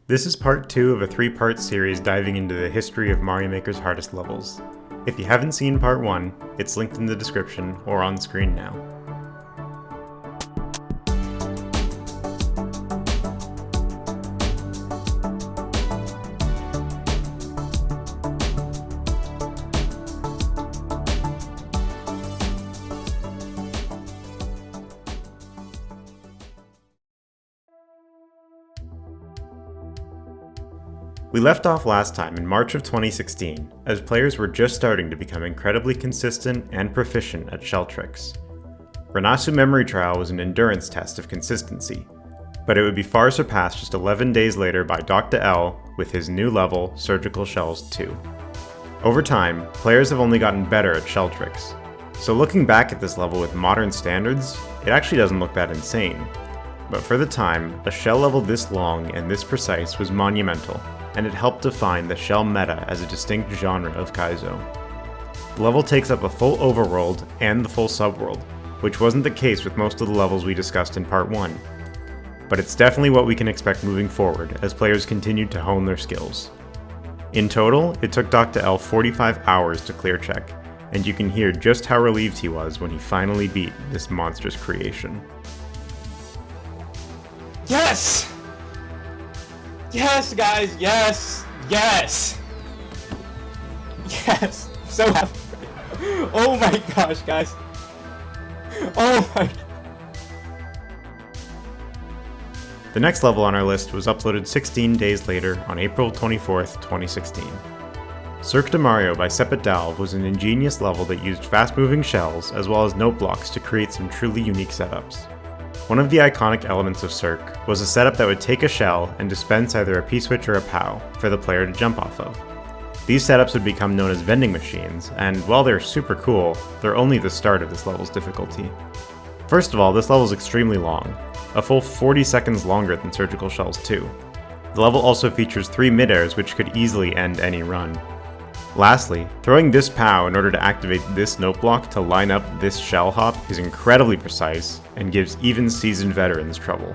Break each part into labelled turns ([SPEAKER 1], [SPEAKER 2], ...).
[SPEAKER 1] This is part 2 of a 3-part series diving into the history of Mario Maker's hardest levels. If you haven't seen part 1, it's linked in the description or on screen now. We left off last time in March of 2016, as players were just starting to become incredibly consistent and proficient at shell tricks. Renasu Memory Trial was an endurance test of consistency, but it would be far surpassed just 11 days later by Dr. L with his new level, Surgical Shells 2. Over time, players have only gotten better at shell tricks, so looking back at this level with modern standards, it actually doesn't look that insane. But for the time, a shell level this long and this precise was monumental, and it helped define the shell meta as a distinct genre of Kaizo. The level takes up a full overworld and the full subworld, which wasn't the case with most of the levels we discussed in part 1. But it's definitely what we can expect moving forward as players continued to hone their skills. In total, it took Dr. L 45 hours to clear check, and you can hear just how relieved he was when he finally beat this monstrous creation.
[SPEAKER 2] Yes! Yes, guys, yes! Yes! Yes! I'm so happy. Oh my gosh, guys. Oh my...
[SPEAKER 1] The next level on our list was uploaded 16 days later on April 24th, 2016. Cirque De Mario by Dalv was an ingenious level that used fast-moving shells as well as note blocks to create some truly unique setups. One of the iconic elements of Cirque was a setup that would take a shell and dispense either a P-switch or a POW for the player to jump off of. These setups would become known as vending machines, and while they're super cool, they're only the start of this level's difficulty. First of all, this level is extremely long, a full 40 seconds longer than Surgical Shells 2. The level also features 3 mid-airs which could easily end any run. Lastly, throwing this POW in order to activate this note block to line up this shell hop is incredibly precise and gives even seasoned veterans trouble.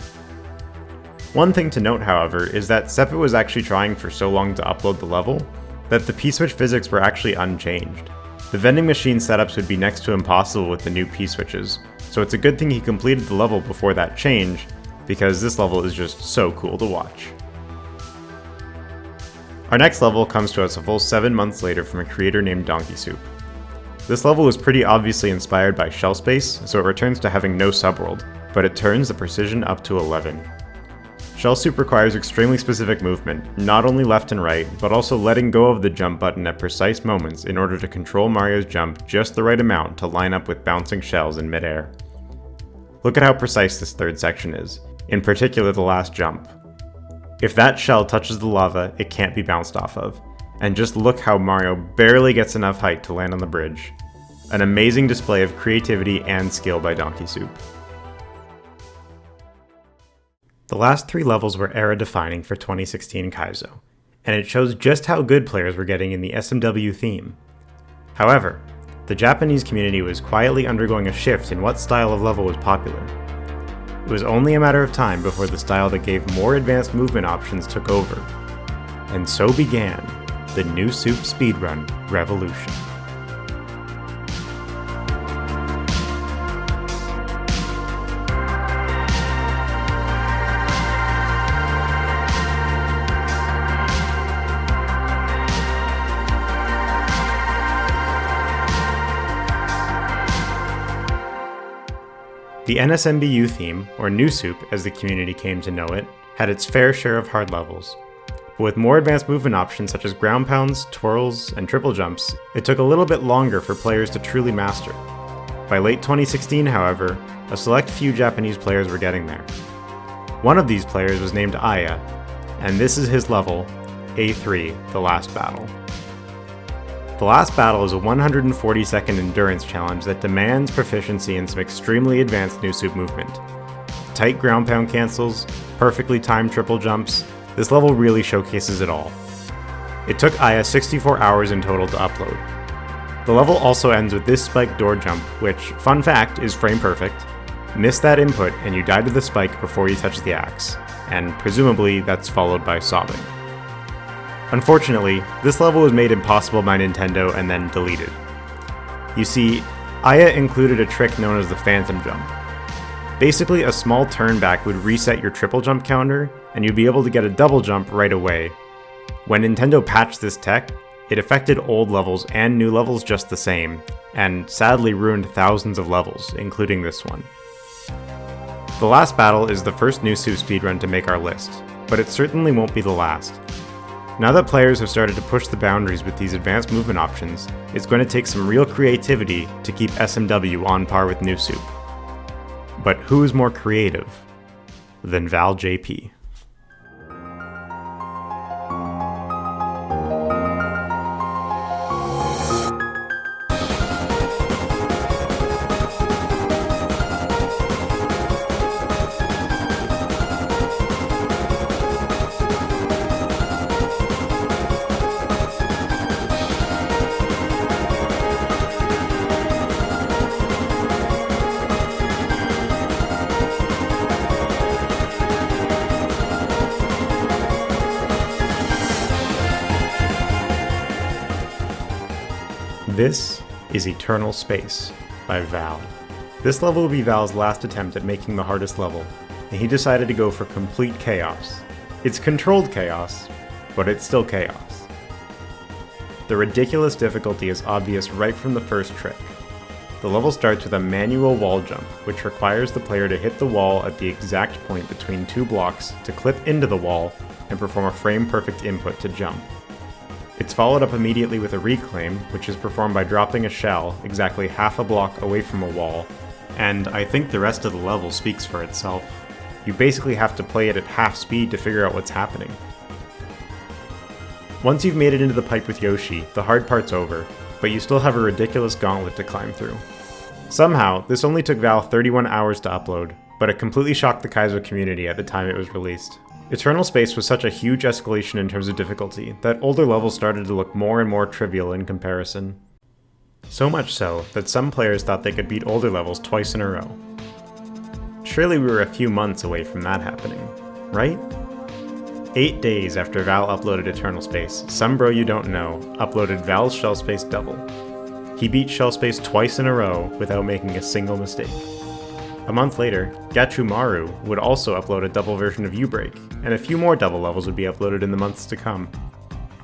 [SPEAKER 1] One thing to note, however, is that Sepet was actually trying for so long to upload the level that the P-switch physics were actually unchanged. The vending machine setups would be next to impossible with the new P-switches, so it's a good thing he completed the level before that change, because this level is just so cool to watch. Our next level comes to us a full 7 months later from a creator named Donkey Soup. This level was pretty obviously inspired by Shell Space, so it returns to having no subworld, but it turns the precision up to 11. Shell Soup requires extremely specific movement, not only left and right, but also letting go of the jump button at precise moments in order to control Mario's jump just the right amount to line up with bouncing shells in midair. Look at how precise this third section is, in particular the last jump. If that shell touches the lava, it can't be bounced off of. And just look how Mario barely gets enough height to land on the bridge. An amazing display of creativity and skill by Donkey Soup. The last 3 levels were era-defining for 2016 Kaizo, and it shows just how good players were getting in the SMW theme. However, the Japanese community was quietly undergoing a shift in what style of level was popular. It was only a matter of time before the style that gave more advanced movement options took over. And so began the New Soup Speedrun revolution. The NSMBU theme, or New Soup as the community came to know it, had its fair share of hard levels. But with more advanced movement options such as ground pounds, twirls, and triple jumps, it took a little bit longer for players to truly master. By late 2016, however, a select few Japanese players were getting there. One of these players was named Aya, and this is his level, A3, The Last Battle. The Last Battle is a 140-second endurance challenge that demands proficiency in some extremely advanced New Soup movement. Tight ground pound cancels, perfectly timed triple jumps, this level really showcases it all. It took Aya 64 hours in total to upload. The level also ends with this spike door jump, which, fun fact, is frame perfect. Miss that input and you die to the spike before you touch the axe. and presumably that's followed by sobbing. Unfortunately, this level was made impossible by Nintendo and then deleted. You see, Aya included a trick known as the Phantom Jump. Basically, a small turnback would reset your triple jump counter, and you'd be able to get a double jump right away. When Nintendo patched this tech, it affected old levels and new levels just the same, and sadly ruined thousands of levels, including this one. The last battle is the first new Soup speedrun to make our list, but it certainly won't be the last. Now that players have started to push the boundaries with these advanced movement options, it's going to take some real creativity to keep SMW on par with New Soup. But who is more creative than Val JP? This is Eternal Space by Val. This level will be Val's last attempt at making the hardest level, and he decided to go for complete chaos. It's controlled chaos, but it's still chaos. The ridiculous difficulty is obvious right from the first trick. The level starts with a manual wall jump, which requires the player to hit the wall at the exact point between two blocks to clip into the wall and perform a frame-perfect input to jump. It's followed up immediately with a reclaim, which is performed by dropping a shell exactly half a block away from a wall, and I think the rest of the level speaks for itself. You basically have to play it at half speed to figure out what's happening. Once you've made it into the pipe with Yoshi, the hard part's over, but you still have a ridiculous gauntlet to climb through. Somehow, this only took Val 31 hours to upload, but it completely shocked the Kaizo community at the time it was released. Eternal Space was such a huge escalation in terms of difficulty that older levels started to look more and more trivial in comparison. So much so that some players thought they could beat older levels twice in a row. Surely we were a few months away from that happening, right? 8 days after Val uploaded Eternal Space, some bro you don't know uploaded Val's Shell Space Double. He beat Shell Space twice in a row without making a single mistake. A month later, Gachumaru would also upload a double version of U-Break, and a few more double levels would be uploaded in the months to come.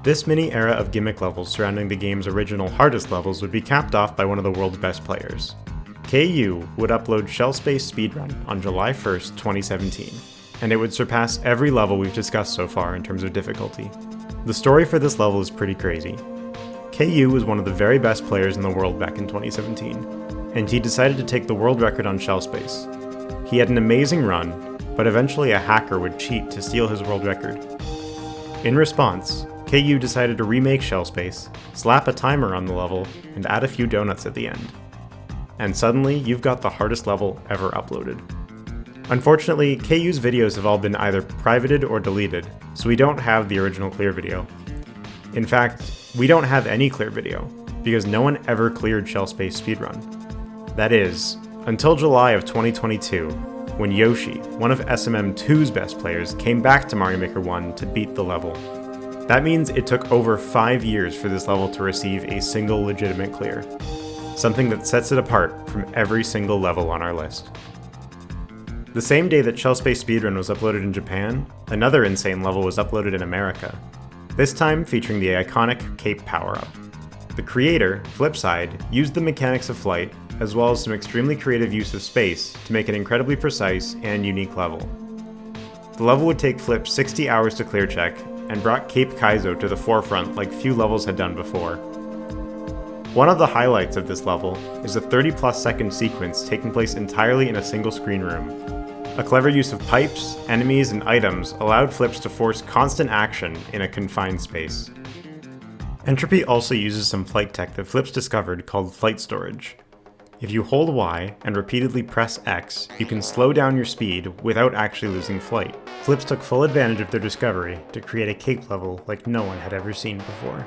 [SPEAKER 1] This mini-era of gimmick levels surrounding the game's original hardest levels would be capped off by one of the world's best players. KU would upload Shell Space Speedrun on July 1st, 2017, and it would surpass every level we've discussed so far in terms of difficulty. The story for this level is pretty crazy. KU was one of the very best players in the world back in 2017. And he decided to take the world record on Shell Space. He had an amazing run, but eventually a hacker would cheat to steal his world record. In response, KU decided to remake Shell Space, slap a timer on the level, and add a few donuts at the end. And suddenly, you've got the hardest level ever uploaded. Unfortunately, KU's videos have all been either privated or deleted, so we don't have the original clear video. In fact, we don't have any clear video, because no one ever cleared Shell Space Speedrun. That is, until July of 2022, when Yoshi, one of SMM2's best players, came back to Mario Maker 1 to beat the level. That means it took over 5 years for this level to receive a single legitimate clear, something that sets it apart from every single level on our list. The same day that Shell Space Speedrun was uploaded in Japan, another insane level was uploaded in America, this time featuring the iconic Cape power-up. The creator, Flipside, used the mechanics of flight as well as some extremely creative use of space to make an incredibly precise and unique level. The level would take Flip 60 hours to clear check, and brought Cape Kaizo to the forefront like few levels had done before. One of the highlights of this level is a 30+ second sequence taking place entirely in a single screen room. A clever use of pipes, enemies, and items allowed Flips to force constant action in a confined space. Entropy also uses some flight tech that Flips discovered called flight storage. If you hold Y and repeatedly press X, you can slow down your speed without actually losing flight. Flips took full advantage of their discovery to create a Cape level like no one had ever seen before.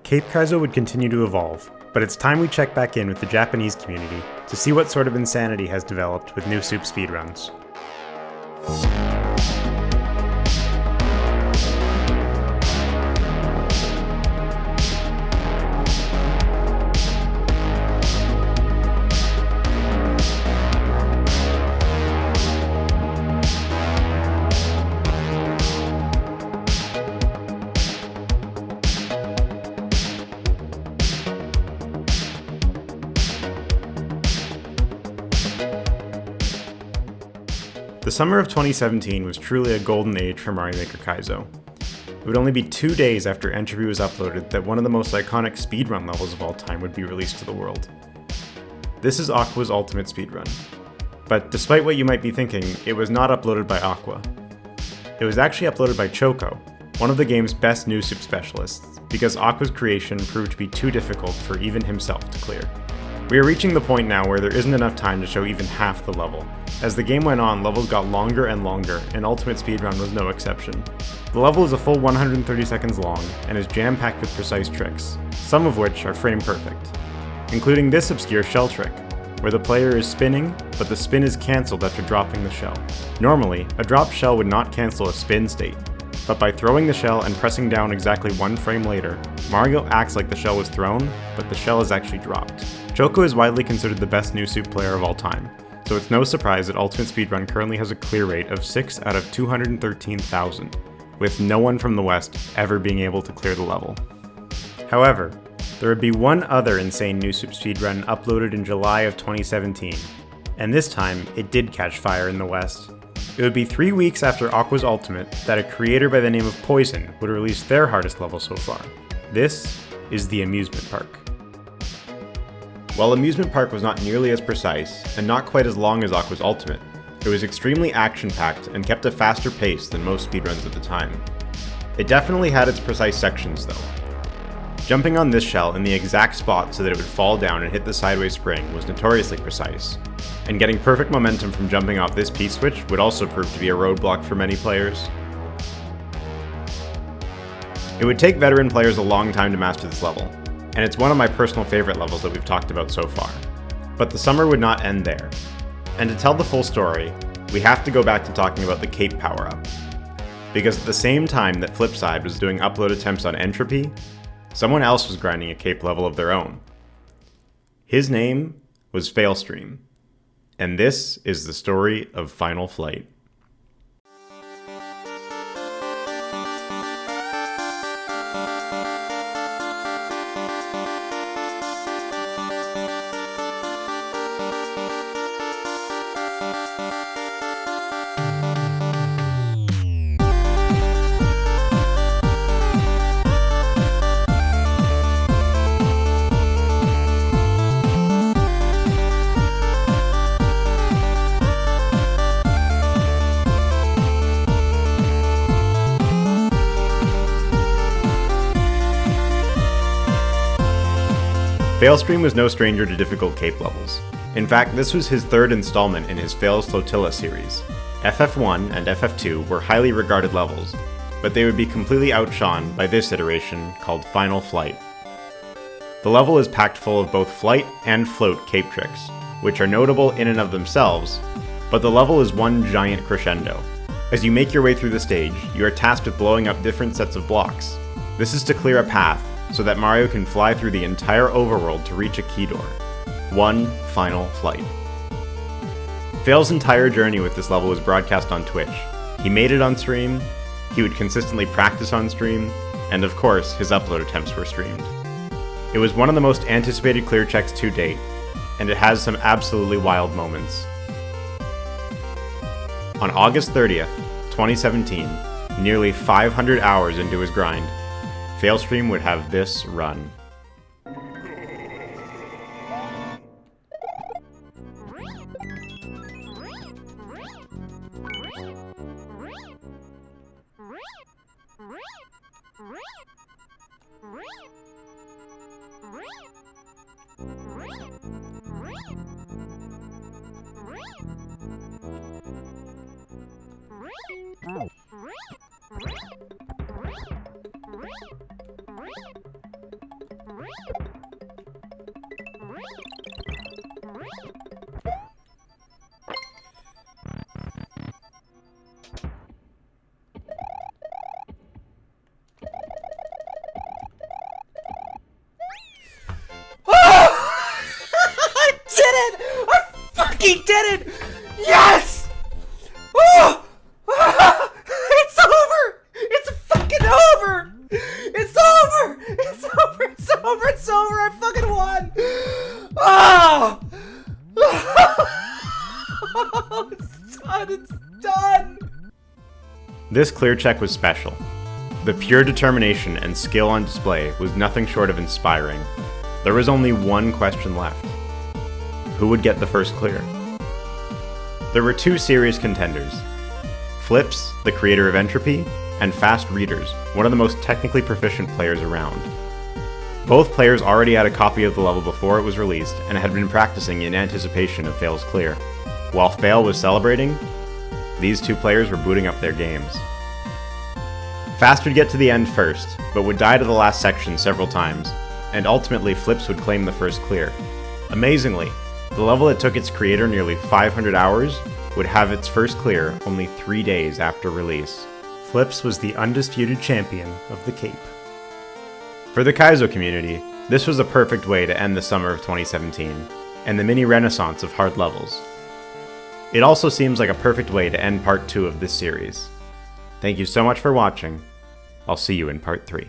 [SPEAKER 1] Cape Kaizo would continue to evolve, but it's time we check back in with the Japanese community to see what sort of insanity has developed with New Soup speedruns. The summer of 2017 was truly a golden age for Mario Maker Kaizo. It would only be 2 days after Entropy was uploaded that one of the most iconic speedrun levels of all time would be released to the world. This is Aqua's ultimate speedrun. But despite what you might be thinking, it was not uploaded by Aqua. It was actually uploaded by Choco, one of the game's best new soup specialists, because Aqua's creation proved to be too difficult for even himself to clear. We are reaching the point now where there isn't enough time to show even half the level. As the game went on, levels got longer and longer, and Ultimate Speedrun was no exception. The level is a full 130 seconds long, and is jam-packed with precise tricks, some of which are frame perfect, including this obscure shell trick, where the player is spinning, but the spin is cancelled after dropping the shell. Normally, a dropped shell would not cancel a spin state, but by throwing the shell and pressing down exactly 1 frame later, Mario acts like the shell was thrown, but the shell is actually dropped. Choco is widely considered the best new soup player of all time, so it's no surprise that Ultimate Speedrun currently has a clear rate of 6 out of 213,000, with no one from the West ever being able to clear the level. However, there would be one other insane new soup speedrun uploaded in July of 2017, and this time it did catch fire in the West. It would be 3 weeks after Aqua's Ultimate that a creator by the name of Poison would release their hardest level so far. This is the Amusement Park. While Amusement Park was not nearly as precise, and not quite as long as Aqua's Ultimate, it was extremely action-packed and kept a faster pace than most speedruns at the time. It definitely had its precise sections though. Jumping on this shell in the exact spot so that it would fall down and hit the sideways spring was notoriously precise, and getting perfect momentum from jumping off this P-switch would also prove to be a roadblock for many players. It would take veteran players a long time to master this level, and it's one of my personal favorite levels that we've talked about so far. But the summer would not end there. And to tell the full story, we have to go back to talking about the cape power-up. Because at the same time that Flipside was doing upload attempts on Entropy, someone else was grinding a cape level of their own. His name was Failstream, and this is the story of Final Flight. Failstream was no stranger to difficult cape levels. In fact, this was his third installment in his Fails Flotilla series. FF1 and FF2 were highly regarded levels, but they would be completely outshone by this iteration called Final Flight. The level is packed full of both flight and float cape tricks, which are notable in and of themselves, but the level is one giant crescendo. As you make your way through the stage, you are tasked with blowing up different sets of blocks. This is to clear a path so that Mario can fly through the entire overworld to reach a key door. One final flight. Fail's entire journey with this level was broadcast on Twitch. He made it on stream, he would consistently practice on stream, and of course, his upload attempts were streamed. It was one of the most anticipated clear checks to date, and it has some absolutely wild moments. On August 30th, 2017, nearly 500 hours into his grind, Failstream would have this run.
[SPEAKER 2] He did it! Yes! Oh! It's over! It's fucking over! It's over! It's over! It's over! It's over! I fucking won! Oh! It's done! It's
[SPEAKER 1] This clear check was special. The pure determination and skill on display was nothing short of inspiring. There was only one question left. Who would get the first clear? There were two serious contenders. Flips, the creator of Entropy, and Fast Readers, one of the most technically proficient players around. Both players already had a copy of the level before it was released and had been practicing in anticipation of Fail's clear. While Fail was celebrating, these two players were booting up their games. Fast would get to the end first, but would die to the last section several times, and ultimately Flips would claim the first clear. Amazingly, the level that took its creator nearly 500 hours would have its first clear only 3 days after release. Flips was the undisputed champion of the Cape. For the Kaizo community, this was a perfect way to end the summer of 2017, and the mini renaissance of hard levels. It also seems like a perfect way to end part 2 of this series. Thank you so much for watching. I'll see you in part 3.